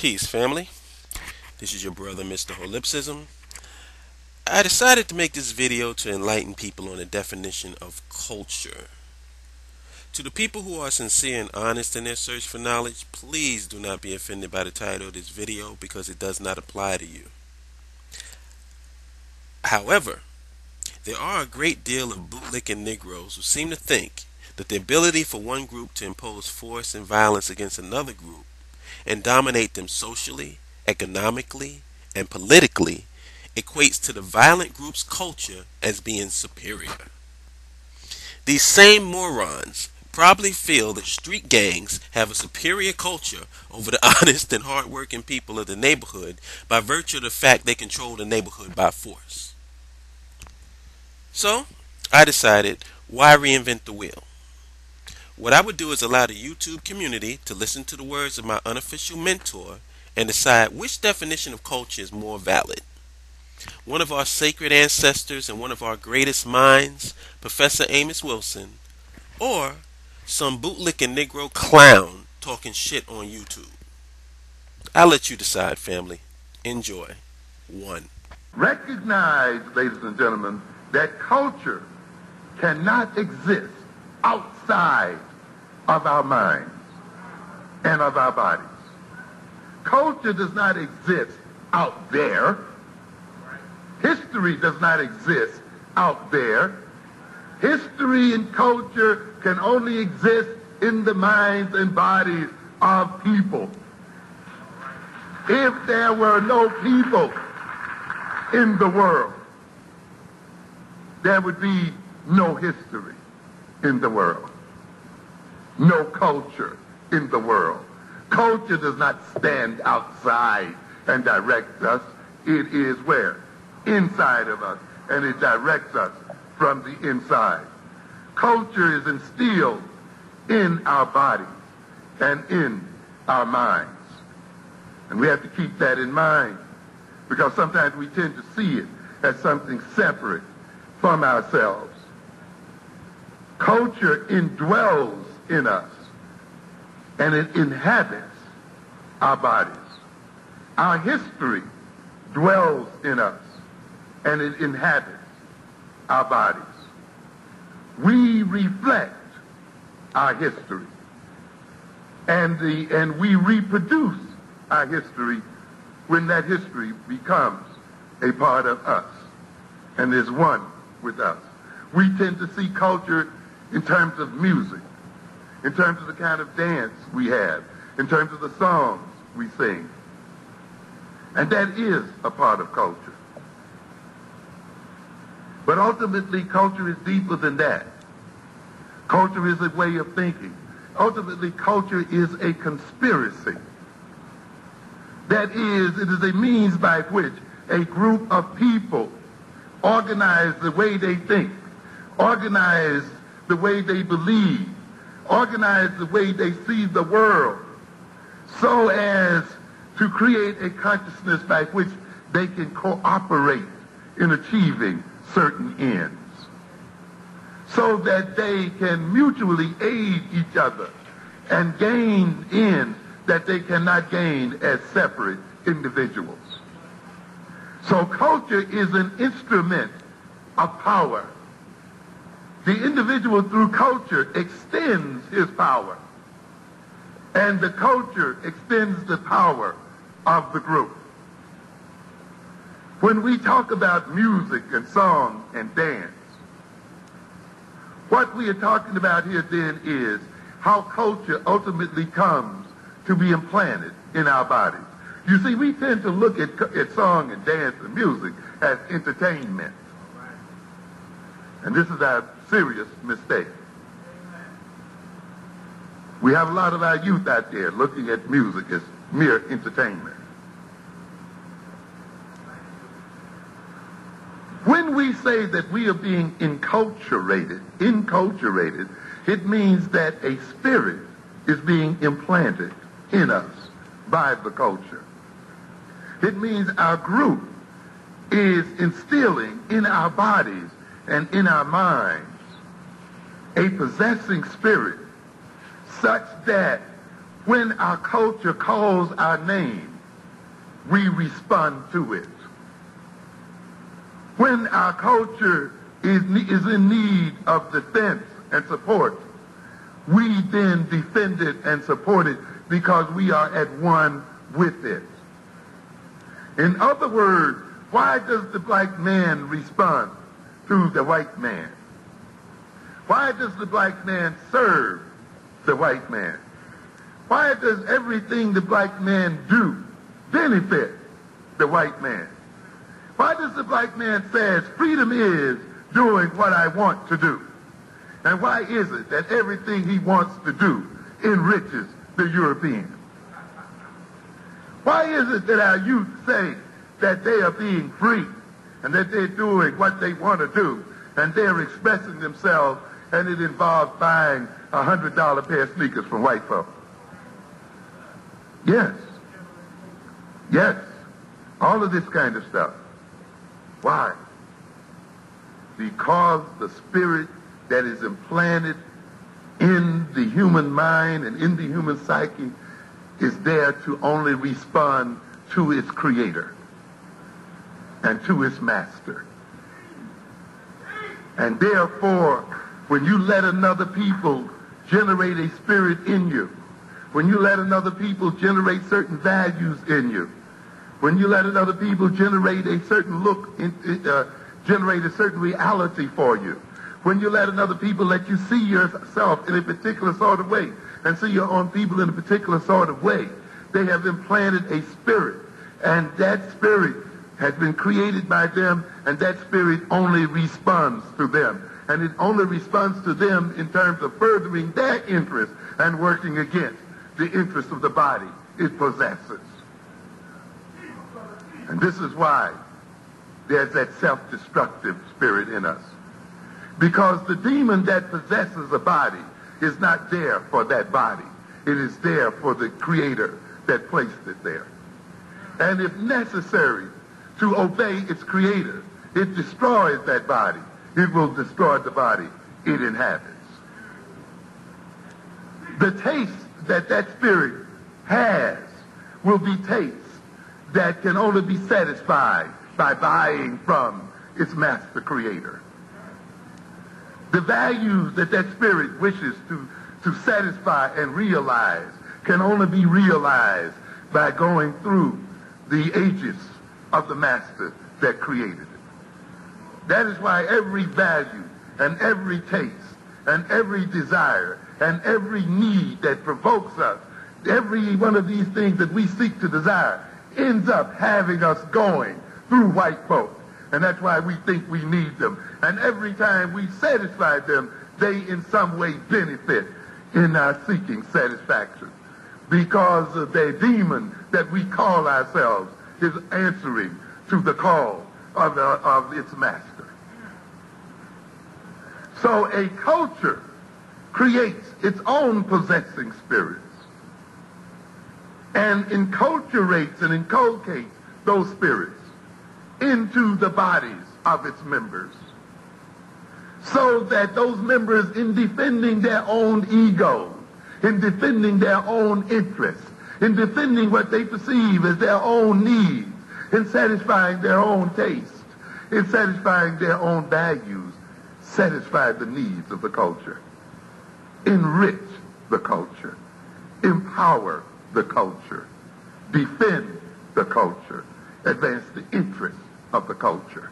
Peace, family. This is your brother, Mr. Holipsism. I decided to make this video to enlighten people on the definition of culture. To the people who are sincere and honest in their search for knowledge, please do not be offended by the title of this video because it does not apply to you. However, there are a great deal of bootlicking Negroes who seem to think that the ability for one group to impose force and violence against another group and dominate them socially, economically, and politically equates to the violent group's culture as being superior. These same morons probably feel that street gangs have a superior culture over the honest and hard-working people of the neighborhood by virtue of the fact they control the neighborhood by force. So, I decided, why reinvent the wheel? What I would do is allow the YouTube community to listen to the words of my unofficial mentor and decide which definition of culture is more valid. One of our sacred ancestors and one of our greatest minds, Professor Amos Wilson, or some bootlicking Negro clown talking shit on YouTube. I'll let you decide, family. Enjoy. 1. Recognize, ladies and gentlemen, that culture cannot exist outside of our minds and of our bodies. Culture does not exist out there. History does not exist out there. History and culture can only exist in the minds and bodies of people. If there were no people in the world, there would be no history in the world, no culture in the world. Culture does not stand outside and direct us. It is where? Inside of us, and it directs us from the inside. Culture is instilled in our bodies and in our minds. And we have to keep that in mind because sometimes we tend to see it as something separate from ourselves. Culture indwells in us, and it inhabits our bodies. Our history dwells in us, and it inhabits our bodies. We reflect our history, and we reproduce our history when that history becomes a part of us and is one with us. We tend to see culture in terms of music, in terms of the kind of dance we have, in terms of the songs we sing. And that is a part of culture. But ultimately, culture is deeper than that. Culture is a way of thinking. Ultimately, culture is a conspiracy. That is, it is a means by which a group of people organize the way they think, organize the way they believe, organize the way they see the world, so as to create a consciousness by which they can cooperate in achieving certain ends, so that they can mutually aid each other and gain ends that they cannot gain as separate individuals. So culture is an instrument of power. The individual through culture extends his power, and the culture extends the power of the group. When we talk about music and song and dance, what we are talking about here then is how culture ultimately comes to be implanted in our bodies. You see, we tend to look at song and dance and music as entertainment. And this is our serious mistake. We have a lot of our youth out there looking at music as mere entertainment. When we say that we are being enculturated, it means that a spirit is being implanted in us by the culture. It means our group is instilling in our bodies and in our minds a possessing spirit such that when our culture calls our name, we respond to it. When our culture is in need of defense and support, we then defend it and support it because we are at one with it. In other words, why does the black man respond to the white man? Why does the black man serve the white man? Why does everything the black man do benefit the white man? Why does the black man say freedom is doing what I want to do? And why is it that everything he wants to do enriches the European? Why is it that our youth say that they are being free and that they're doing what they want to do and they're expressing themselves, and it involves buying a $100 pair of sneakers from white folks? Yes. Yes. All of this kind of stuff. Why? Because the spirit that is implanted in the human mind and in the human psyche is there to only respond to its creator and to its master. And therefore, when you let another people generate a spirit in you, when you let another people generate certain values in you, when you let another people generate a certain look, generate a certain reality for you, when you let another people let you see yourself in a particular sort of way and see your own people in a particular sort of way, they have implanted a spirit, and that spirit has been created by them, and that spirit only responds to them. And it only responds to them in terms of furthering their interest and working against the interest of the body it possesses. And this is why there's that self-destructive spirit in us. Because the demon that possesses a body is not there for that body. It is there for the creator that placed it there. And if necessary to obey its creator, it destroys that body. It will destroy the body it inhabits. The taste that that spirit has will be taste that can only be satisfied by buying from its master creator. The values that that spirit wishes to satisfy and realize can only be realized by going through the aegis of the master that created it. That is why every value and every taste and every desire and every need that provokes us, every one of these things that we seek to desire, ends up having us going through white folk. And that's why we think we need them. And every time we satisfy them, they in some way benefit in our seeking satisfaction. Because the demon that we call ourselves is answering to the call of its master. So a culture creates its own possessing spirits and enculturates and inculcates those spirits into the bodies of its members, so that those members, in defending their own egos, in defending their own interests, in defending what they perceive as their own needs, in satisfying their own taste, in satisfying their own values, satisfy the needs of the culture, enrich the culture, empower the culture, defend the culture, advance the interests of the culture.